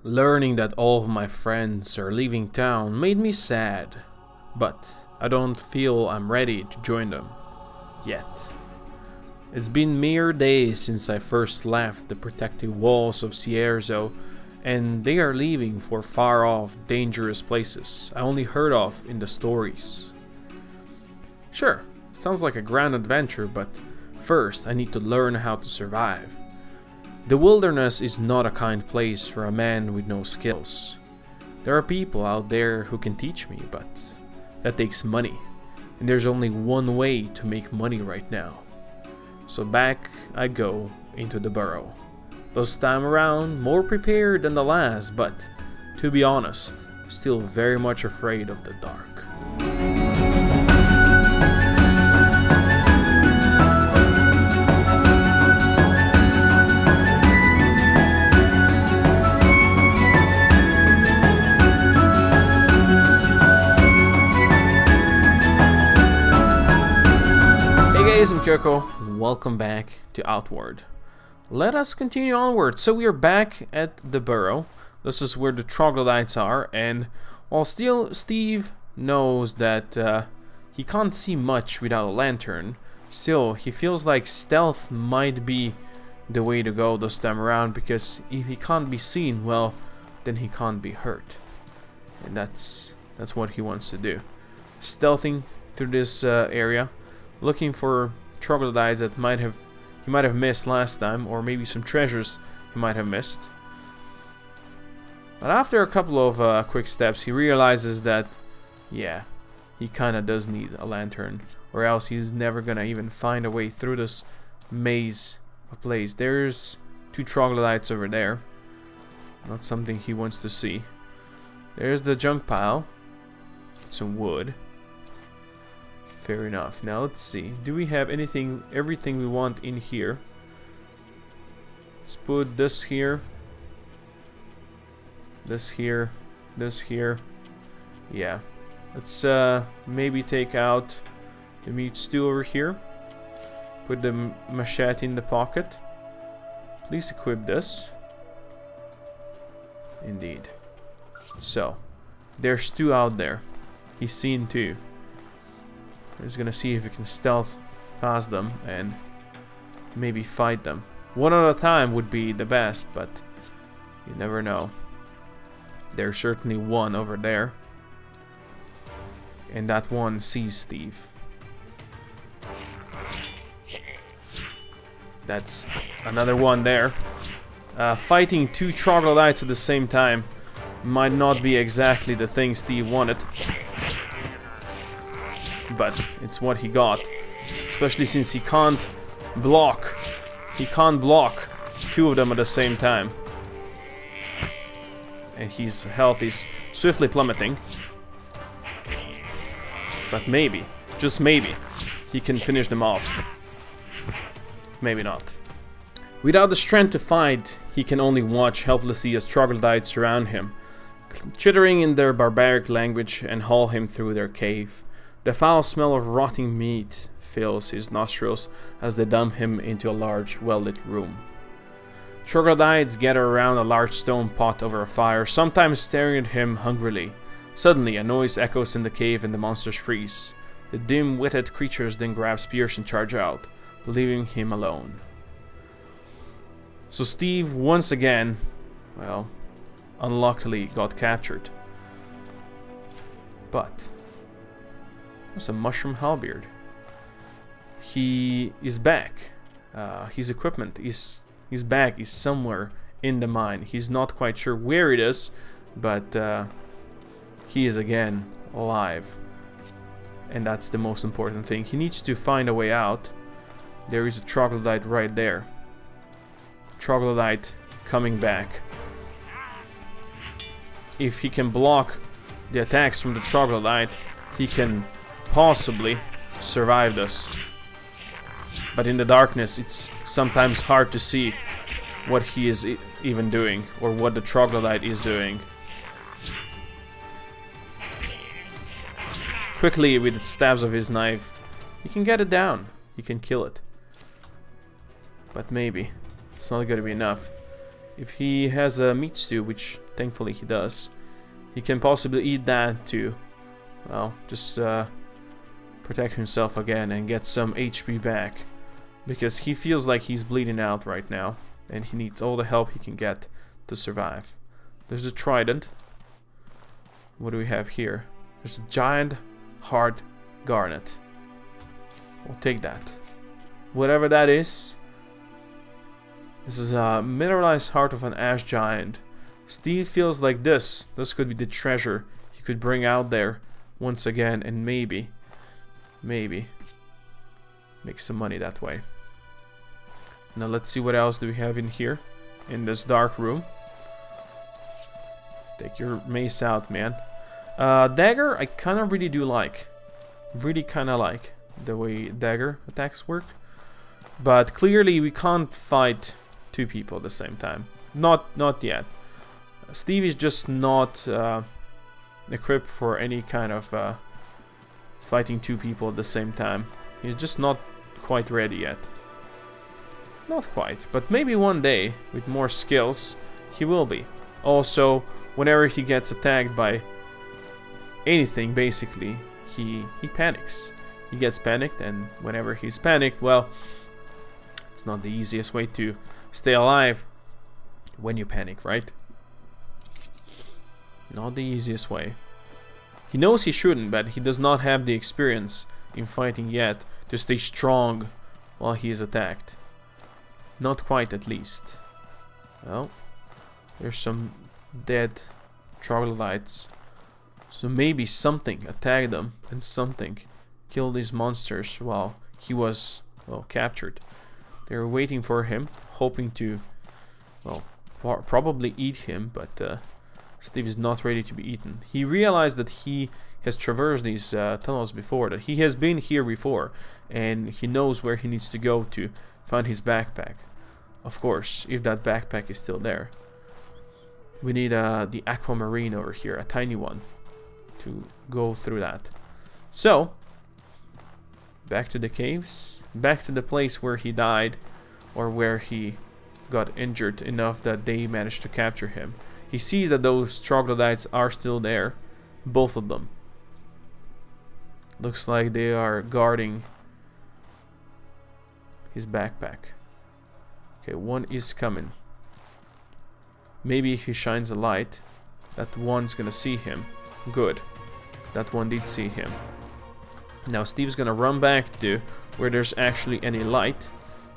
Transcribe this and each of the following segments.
Learning that all of my friends are leaving town made me sad, but I don't feel I'm ready to join them yet. It's been mere days since I first left the protective walls of Cierzo, and they are leaving for far-off, dangerous places I only heard of in the stories. Sure, sounds like a grand adventure, but first I need to learn how to survive. The wilderness is not a kind place for a man with no skills. There are people out there who can teach me, but that takes money, and there's only one way to make money right now. So back I go into the burrow. This time around, more prepared than the last, but to be honest, still very much afraid of the dark. I'm Koko, welcome back to Outward. Let us continue onward. So we are back at the burrow. This is where the troglodytes are, and while still Steve knows that he can't see much without a lantern, still he feels like stealth might be the way to go this time around, because if he can't be seen, well, then he can't be hurt. And that's what he wants to do. Stealthing through this area, looking for troglodytes that he might have missed last time, or maybe some treasures he might have missed. But after a couple of quick steps, he realizes that, yeah, he kinda does need a lantern, or else he's never gonna even find a way through this maze of place. There's 2 troglodytes over there. Not something he wants to see. There's the junk pile. Some wood. Fair enough. Now let's see. Do we have everything we want in here? Let's put this here. This here. This here. Yeah. Let's maybe take out the meat stew over here. Put the machete in the pocket. Please equip this. Indeed. So, there's 2 out there. He's seen 2. He's gonna see if he can stealth past them and maybe fight them. One at a time would be the best, but you never know. There's certainly one over there, and that one sees Steve. That's another one there. Fighting 2 troglodytes at the same time might not be exactly the thing Steve wanted, but it's what he got, especially since he can't block 2 of them at the same time, and his health is swiftly plummeting. But maybe, just maybe, he can finish them off. Maybe not. Without the strength to fight, he can only watch helplessly as troglodytes surround him, chittering in their barbaric language, and haul him through their cave. The foul smell of rotting meat fills his nostrils as they dump him into a large, well-lit room. Troglodytes gather around a large stone pot over a fire, sometimes staring at him hungrily. Suddenly, a noise echoes in the cave and the monsters freeze. The dim-witted creatures then grab spears and charge out, leaving him alone. So Steve, once again, well, unluckily got captured. But there's a mushroom halberd. He is back. His equipment is... his bag is somewhere in the mine. He's not quite sure where it is, but he is again alive. And that's the most important thing. He needs to find a way out. There is a troglodyte right there. Troglodyte coming back. If he can block the attacks from the troglodyte, he can possibly survive this. But in the darkness, it's sometimes hard to see what he is even doing, or what the troglodyte is doing. Quickly, with the stabs of his knife, he can get it down. He can kill it. But maybe it's not going to be enough. If he has a meat stew, which thankfully he does, he can possibly eat that to, well, just protect himself again and get some HP back. Because he feels like he's bleeding out right now, and he needs all the help he can get to survive. There's a trident. What do we have here? There's a giant hard garnet. We'll take that. Whatever that is. This is a mineralized heart of an ash giant. Steve feels like this could be the treasure he could bring out there once again, and maybe make some money that way. Now let's see what else do we have in here, in this dark room. Take your mace out, man. Dagger, I kind of really do like. Really kind of like the way dagger attacks work. But clearly we can't fight two people at the same time. Not yet. Steve is just not equipped for any kind of fighting two people at the same time. He's just not quite ready yet. Not quite, but maybe one day, with more skills, he will be. Also, whenever he gets attacked by anything, basically, he panics. He gets panicked, and whenever he's panicked, well, it's not the easiest way to stay alive when you panic, right? Not the easiest way. He knows he shouldn't, but he does not have the experience in fighting yet to stay strong while he is attacked. Not quite, at least. Well, there's some dead troglodytes. So maybe something attacked them and something killed these monsters while he was, well, captured. They were waiting for him, hoping to, well, probably eat him, but Steve is not ready to be eaten. He realized that he has traversed these tunnels before, that he has been here before, and he knows where he needs to go to find his backpack. Of course, if that backpack is still there. We need the aquamarine over here, a tiny one, to go through that. So, back to the caves, back to the place where he died, or where he got injured enough that they managed to capture him. He sees that those troglodytes are still there, both of them. Looks like they are guarding his backpack. Okay, one is coming. Maybe if he shines a light, that one's gonna see him. Good. That one did see him. Now Steve's gonna run back to where there's actually any light,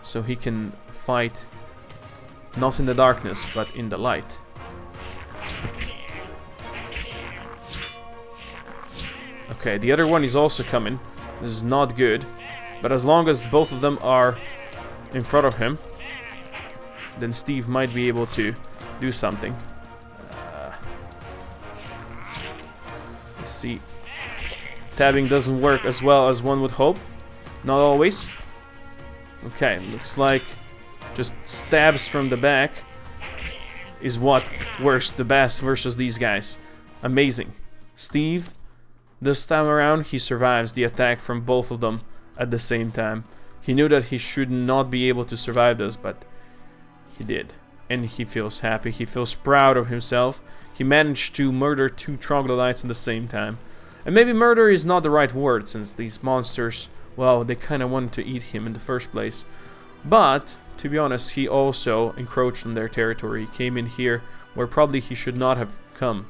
so he can fight not in the darkness, but in the light. Okay, the other one is also coming. This is not good, but as long as both of them are in front of him, then Steve might be able to do something. Let's see. Tabbing doesn't work as well as one would hope. Not always. Okay, looks like just stabs from the back is what works the best versus these guys. Amazing. Steve, this time around, he survives the attack from both of them at the same time. He knew that he should not be able to survive this, but he did. And he feels happy. He feels proud of himself. He managed to murder two troglodytes at the same time. And maybe murder is not the right word, since these monsters, well, they kind of wanted to eat him in the first place. But, to be honest, he also encroached on their territory. He came in here where probably he should not have come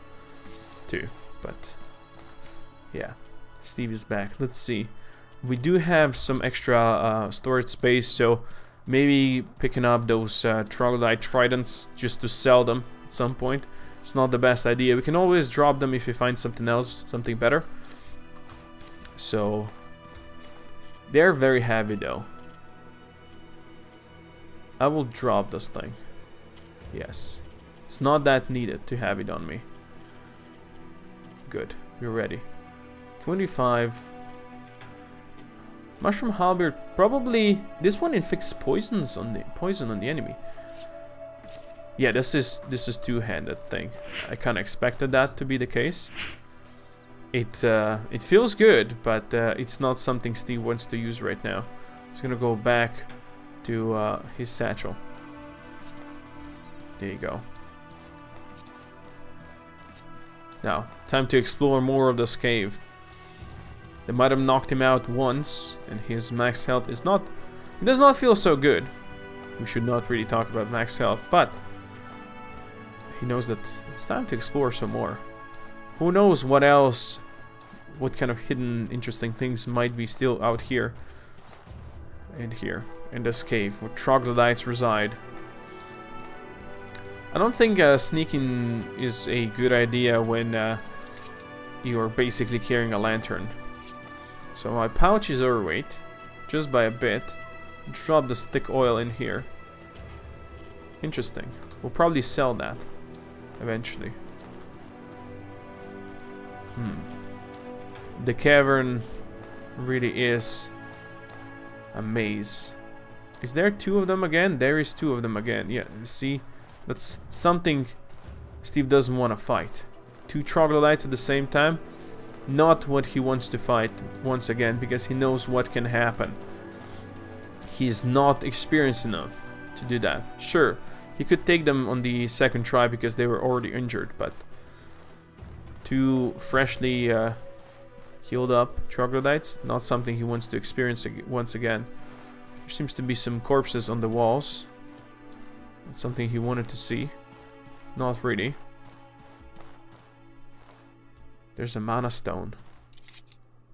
to. But, yeah, Steve is back. Let's see. We do have some extra storage space, so maybe picking up those troglodyte tridents just to sell them at some point. It's not the best idea. We can always drop them if we find something else, something better. So, they're very heavy though. I will drop this thing. Yes. It's not that needed to have it on me. Good. We're ready. 25. Mushroom halberd. Probably this one inflicts poison on the enemy. Yeah, this is two-handed thing. I kind of expected that to be the case. It feels good, but it's not something Steve wants to use right now. He's gonna go back to his satchel. There you go. Now, time to explore more of this cave. They might have knocked him out once, and his max health is not... It does not feel so good. We should not really talk about max health, but... he knows that it's time to explore some more. Who knows what else, what kind of hidden, interesting things might be still out here. And here, in this cave, where troglodytes reside. I don't think sneaking is a good idea when you're basically carrying a lantern. So my pouch is overweight, just by a bit. Drop this thick oil in here. Interesting. We'll probably sell that eventually. The cavern really is a maze. Is there two of them again? There is two of them again. Yeah, you see? That's something Steve doesn't want to fight. Two troglodytes at the same time. Not what he wants to fight once again, because he knows what can happen. He's not experienced enough to do that. Sure, he could take them on the second try because they were already injured, but two freshly healed up troglodytes, not something he wants to experience once again. There seems to be some corpses on the walls. That's something he wanted to see. Not really. There's a mana stone.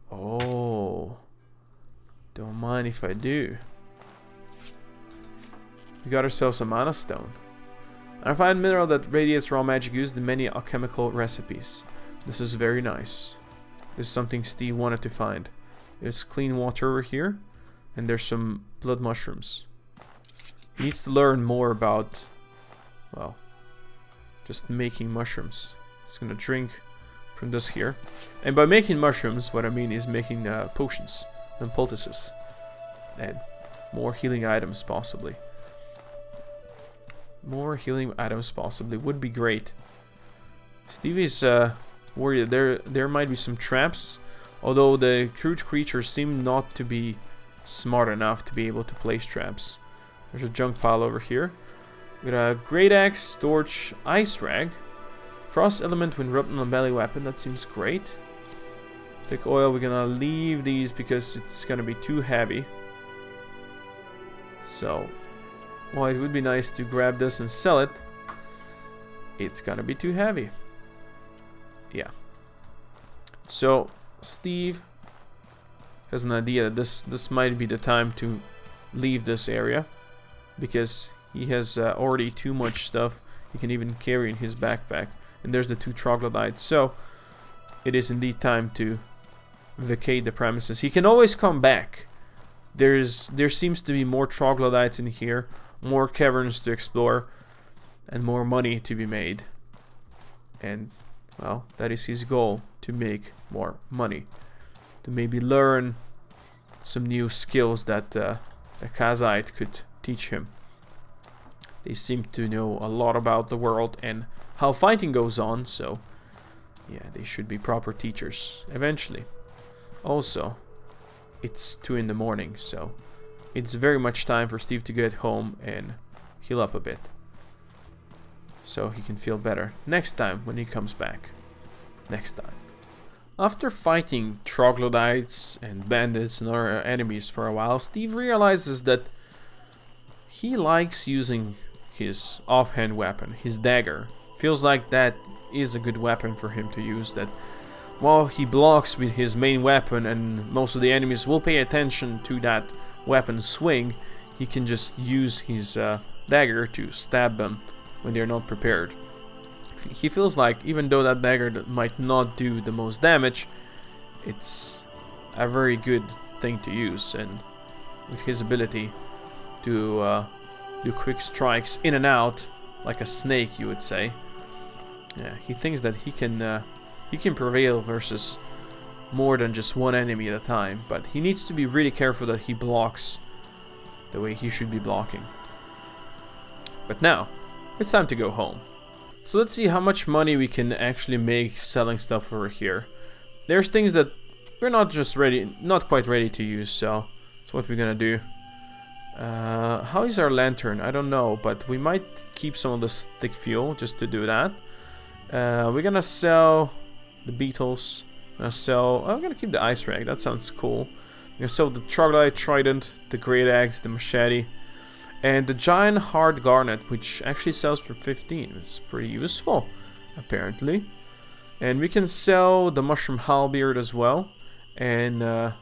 Oh. Don't mind if I do. We got ourselves a mana stone. A refined mineral that radiates raw magic used in many alchemical recipes. This is very nice. This is something Steve wanted to find. There's clean water over here. And there's some blood mushrooms. He needs to learn more about, well, just making mushrooms. He's gonna drink from this here. And by making mushrooms, what I mean is making potions and poultices. And more healing items, possibly. More healing items, possibly, would be great. Stevie's worried there might be some traps. Although the crude creatures seem not to be smart enough to be able to place traps. There's a junk pile over here. We got a great axe, torch, ice rag, frost element when rubbed on a melee weapon. That seems great. Thick oil. We're gonna leave these because it's gonna be too heavy. So, while it would be nice to grab this and sell it, it's gonna be too heavy. Yeah. So Steve has an idea that this might be the time to leave this area, because he has already too much stuff he can even carry in his backpack. And there's the two troglodytes. So it is indeed time to vacate the premises. He can always come back. There seems to be more troglodytes in here, more caverns to explore, and more money to be made. And, well, that is his goal, to make more money. To maybe learn some new skills that a Kazite could teach him. They seem to know a lot about the world and how fighting goes on, so yeah, they should be proper teachers eventually. Also, it's 2 in the morning, so it's very much time for Steve to get home and heal up a bit, so he can feel better next time when he comes back. Next time. After fighting troglodytes and bandits and other enemies for a while, Steve realizes that he likes using his offhand weapon, his dagger. Feels like that is a good weapon for him to use, that while he blocks with his main weapon and most of the enemies will pay attention to that weapon swing, he can just use his dagger to stab them when they're not prepared. He feels like even though that dagger might not do the most damage, it's a very good thing to use, and with his ability to do quick strikes in and out like a snake, you would say, yeah, he thinks that he can prevail versus more than just one enemy at a time, but he needs to be really careful that he blocks the way he should be blocking. But now it's time to go home. So let's see how much money we can actually make selling stuff over here. There's things that we're not quite ready to use, so that's what we're gonna do. How is our lantern? I don't know, but we might keep some of the stick fuel just to do that. We're gonna sell the beetles. I'm gonna keep the ice rag. That sounds cool. I'm gonna sell the troglodyte trident, the great axe, the machete, and the giant hard garnet, which actually sells for 15. It's pretty useful, apparently. And we can sell the mushroom halberd as well. And we're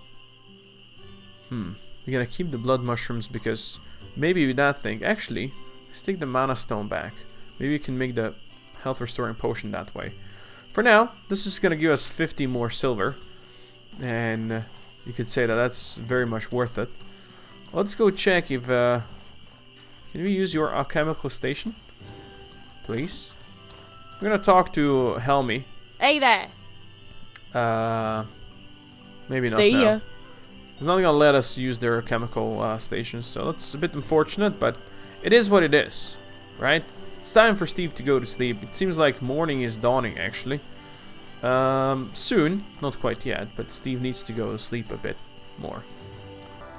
gonna keep the blood mushrooms because maybe with that thing. Actually, let's take the mana stone back. Maybe we can make the health restoring potion that way. For now, this is gonna give us 50 more silver, and you could say that that's very much worth it. Let's go check if can we use your alchemical station, please? I'm gonna talk to Helmy. Hey there. Maybe not. See now. ya. They're not gonna let us use their chemical stations, so that's a bit unfortunate, but it is what it is, right? It's time for Steve to go to sleep. It seems like morning is dawning, actually. Soon, not quite yet, but Steve needs to go to sleep a bit more.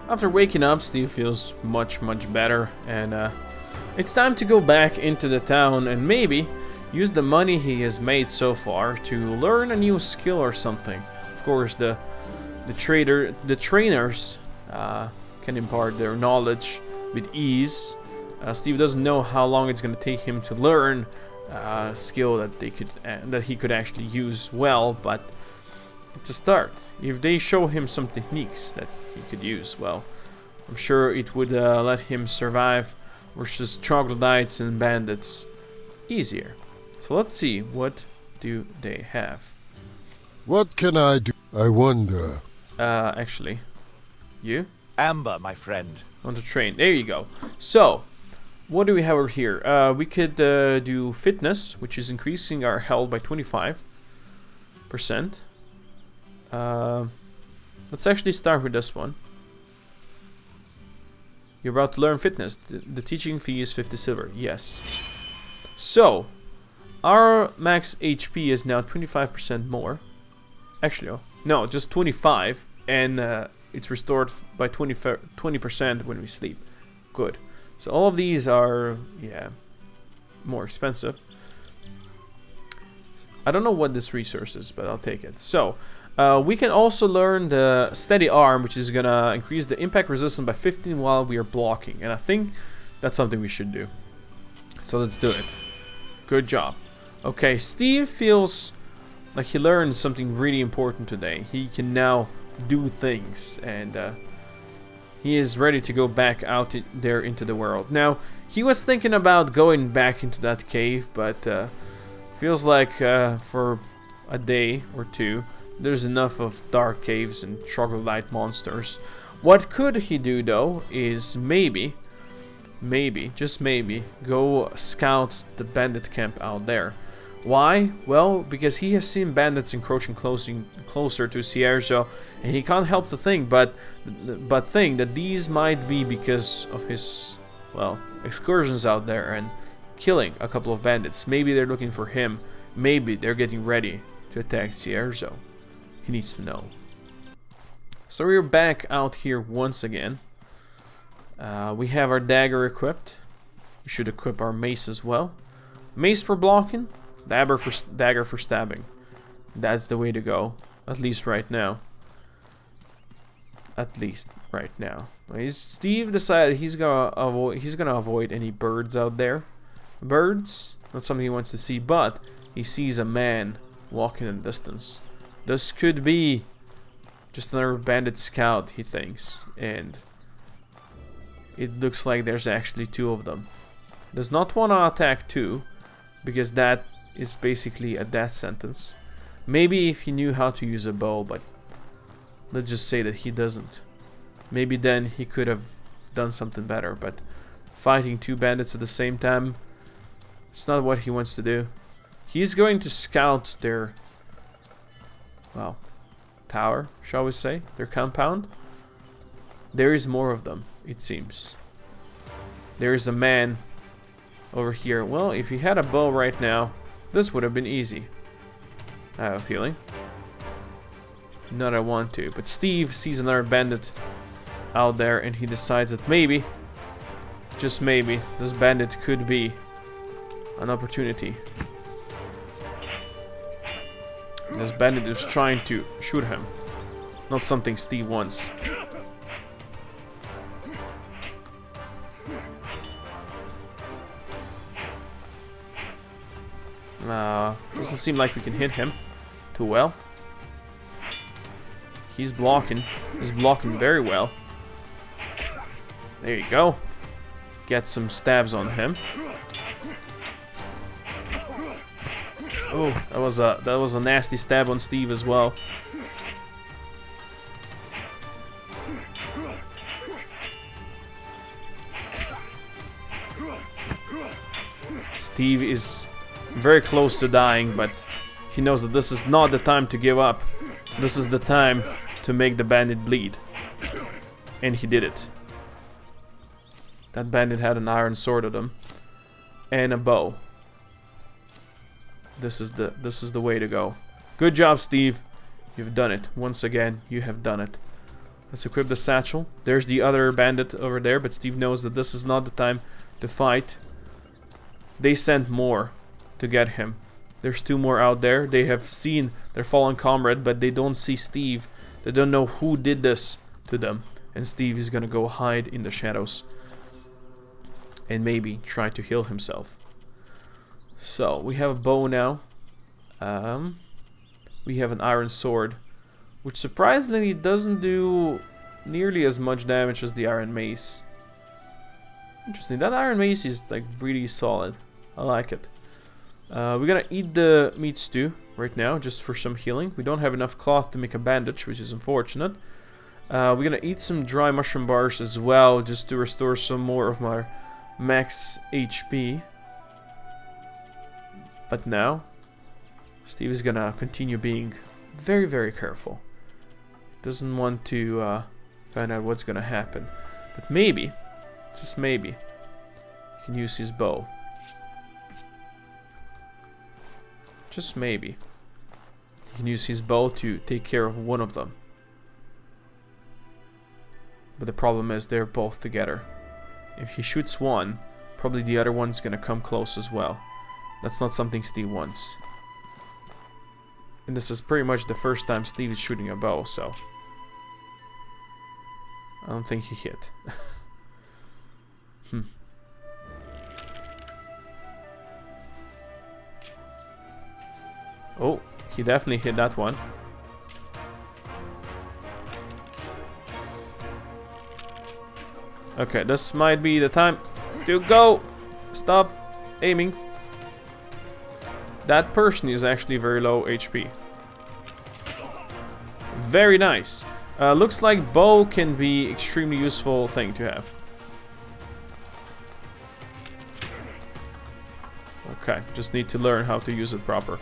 After waking up, Steve feels much better, and it's time to go back into the town and maybe use the money he has made so far to learn a new skill or something. Of course, the trainers can impart their knowledge with ease. Steve doesn't know how long it's going to take him to learn a skill that he could actually use well, but it's a start. If they show him some techniques that he could use, well, I'm sure it would let him survive versus troglodytes and bandits easier. So let's see, what do they have? What can I do? I wonder. Actually, you? Amber, my friend. On the train. There you go. So, what do we have over here? We could do fitness, which is increasing our health by 25%. Let's actually start with this one. You're about to learn fitness. The teaching fee is 50 silver. Yes. So, our max HP is now 25% more. Actually, oh, no, just 25, and it's restored by 20% when we sleep. Good. So all of these are, yeah, more expensive. I don't know what this resource is, but I'll take it. So, we can also learn the steady arm, which is gonna increase the impact resistance by 15 while we are blocking, and I think that's something we should do. So let's do it. Good job. Okay, Steve feels like he learned something really important today. He can now do things, and he is ready to go back out there into the world. Now, he was thinking about going back into that cave, but feels like for a day or two, there's enough of dark caves and troglodyte monsters. What could he do, though, is maybe, just maybe, go scout the bandit camp out there. Why? Well, because he has seen bandits encroaching closer to Sierra, and he can't help to think, but think that these might be because of his, well, excursions out there and killing a couple of bandits. Maybe they're looking for him. Maybe they're getting ready to attack Sierra. He needs to know. So we're back out here once again. We have our dagger equipped. We should equip our mace as well. Mace for blocking. Dagger for stabbing. That's the way to go. At least right now. Steve decided he's gonna avoid any birds out there. Birds, not something he wants to see, but he sees a man walking in the distance. This could be just another bandit scout, he thinks, and it looks like there's actually two of them. Does not want to attack two, because that is basically a death sentence. Maybe if he knew how to use a bow, but let's just say that he doesn't. Maybe then he could have done something better, but fighting two bandits at the same time, it's not what he wants to do. He's going to scout their, well, tower, shall we say, their compound. There is more of them, it seems. There is a man over here. Well, if he had a bow right now, this would have been easy. I have a feeling. Not I want to, but Steve sees another bandit out there and he decides that maybe just maybe, this bandit could be an opportunity. This bandit is trying to shoot him. Not something Steve wants. Doesn't seem like we can hit him too well. He's blocking. He's blocking very well. There you go. Get some stabs on him. Oh, that was a nasty stab on Steve as well. Steve is very close to dying, but he knows that this is not the time to give up. This is the time to make the bandit bleed. And he did it. That bandit had an iron sword on him. And a bow. This is the way to go. Good job, Steve. You've done it. Once again, you have done it. Let's equip the satchel. There's the other bandit over there, but Steve knows that this is not the time to fight. They sent more to get him. There's 2 more out there. They have seen their fallen comrade, but they don't see Steve. They don't know who did this to them. And Steve is gonna go hide in the shadows. And maybe try to heal himself. So, we have a bow now. We have an iron sword, which surprisingly doesn't do nearly as much damage as the iron mace. Interesting. That iron mace is like really solid. I like it. We're gonna eat the meat stew right now, just for some healing. We don't have enough cloth to make a bandage, which is unfortunate. We're gonna eat some dry mushroom bars as well, just to restore some more of my max HP. But now, Steve is gonna continue being very, very careful. Doesn't want to find out what's gonna happen. But maybe, just maybe, he can use his bow. Just maybe. He can use his bow to take care of one of them. But the problem is they're both together. If he shoots one, probably the other one's gonna come close as well. That's not something Steve wants. And this is pretty much the first time Steve is shooting a bow, so I don't think he hit. Oh, he definitely hit that one. Okay, this might be the time to go. Stop aiming. That person is actually very low HP. Very nice. Looks like bow can be extremely useful thing to have. Okay, just need to learn how to use it proper.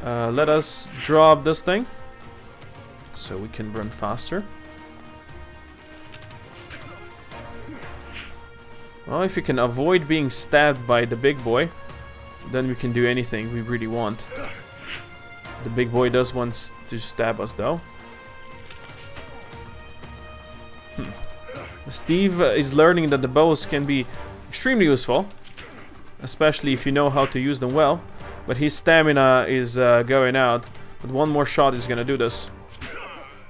Let us drop this thing so we can run faster. Well, if we can avoid being stabbed by the big boy, then we can do anything we really want. The big boy does want to stab us though. Steve is learning that the bows can be extremely useful, especially if you know how to use them well. But his stamina is going out. But one more shot is gonna do this.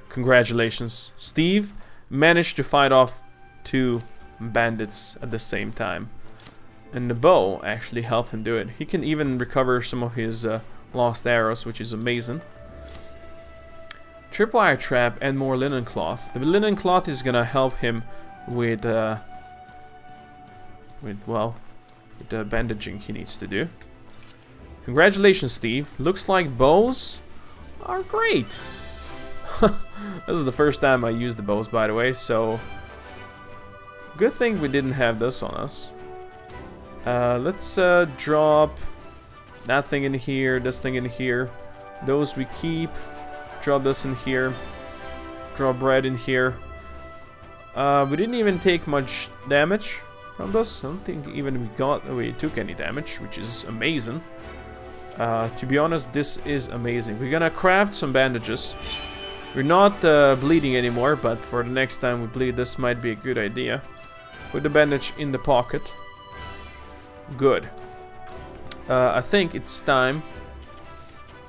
Congratulations. Steve managed to fight off 2 bandits at the same time. And the bow actually helped him do it. He can even recover some of his lost arrows, which is amazing. Tripwire trap and more linen cloth. The linen cloth is gonna help him with the bandaging he needs to do. Congratulations, Steve. Looks like bows are great. This is the first time I used the bows, by the way, so good thing we didn't have this on us. Let's drop that thing in here, this thing in here. Those we keep. Drop this in here. Drop bread in here. We didn't even take much damage from this. I don't think even we took any damage, which is amazing. To be honest, this is amazing. We're gonna craft some bandages. We're not bleeding anymore, but for the next time we bleed, this might be a good idea. Put the bandage in the pocket. Good. I think it's time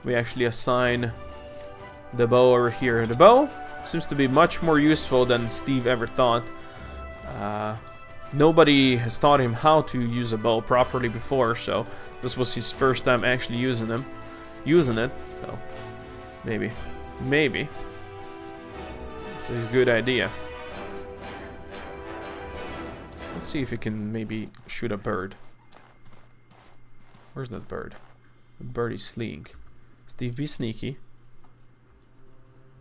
we actually assign the bow over here. The bow seems to be much more useful than Steve ever thought. Nobody has taught him how to use a bow properly before, so this was his first time actually using it. So maybe this is a good idea. Let's see if we can maybe shoot a bird. Where's that bird? The bird is fleeing. Steve, be sneaky.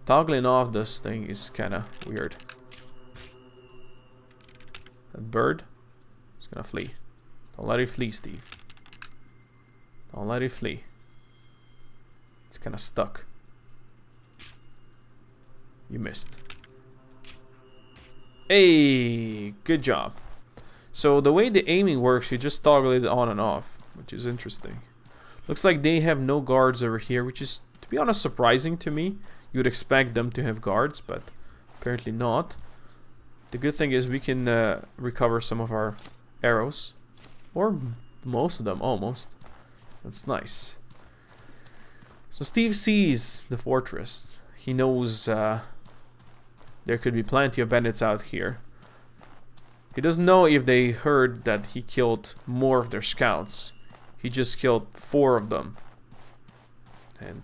Toggling off this thing is kind of weird. That bird is gonna flee. Don't let it flee, Steve. Don't let it flee. It's kind of stuck. You missed. Hey, good job. So the way the aiming works, you just toggle it on and off, which is interesting. Looks like they have no guards over here, which is, to be honest, surprising to me. You would expect them to have guards, but apparently not. The good thing is we can recover some of our arrows, or most of them, almost. That's nice. So Steve sees the fortress. He knows there could be plenty of bandits out here. He doesn't know if they heard that he killed more of their scouts. He just killed 4 of them. And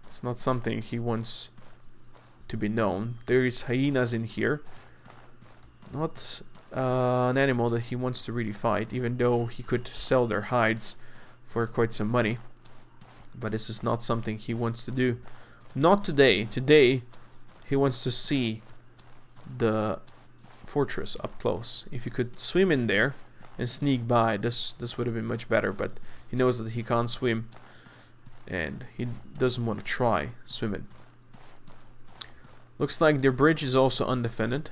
it's not something he wants to be known. There is hyenas in here. Not an animal that he wants to really fight, even though he could sell their hides for quite some money. But this is not something he wants to do. Not today. Today, he wants to see the fortress up close. If he could swim in there and sneak by, this would have been much better, but he knows that he can't swim and he doesn't want to try swimming. Looks like their bridge is also undefended.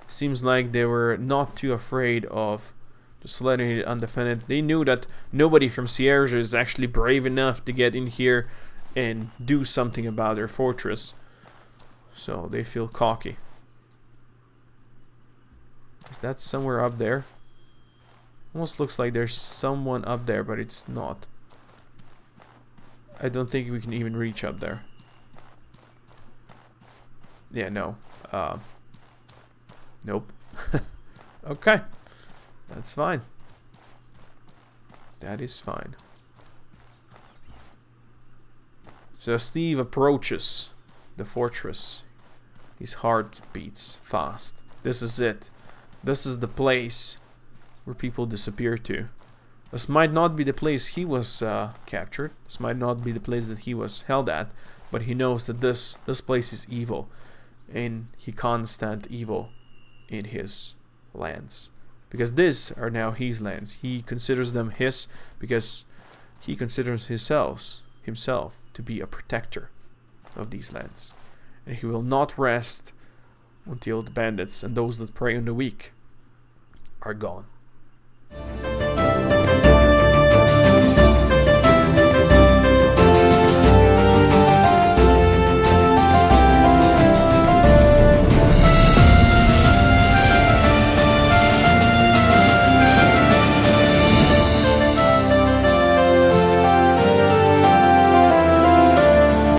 Seems like they were not too afraid of just letting it undefended. They knew that nobody from Sierra is actually brave enough to get in here and do something about their fortress, so they feel cocky. Is that somewhere up there? Almost looks like there's someone up there, but it's not. I don't think we can even reach up there. Yeah, no. Nope. Okay. That's fine. That is fine. So Steve approaches the fortress. His heart beats fast. This is it. This is the place where people disappear to. This might not be the place he was captured. This might not be the place that he was held at. But he knows that this place is evil. And he can't stand evil in his lands. Because these are now his lands. He considers them his because he considers himself to be a protector of these lands. And he will not rest until the bandits and those that prey on the weak are gone.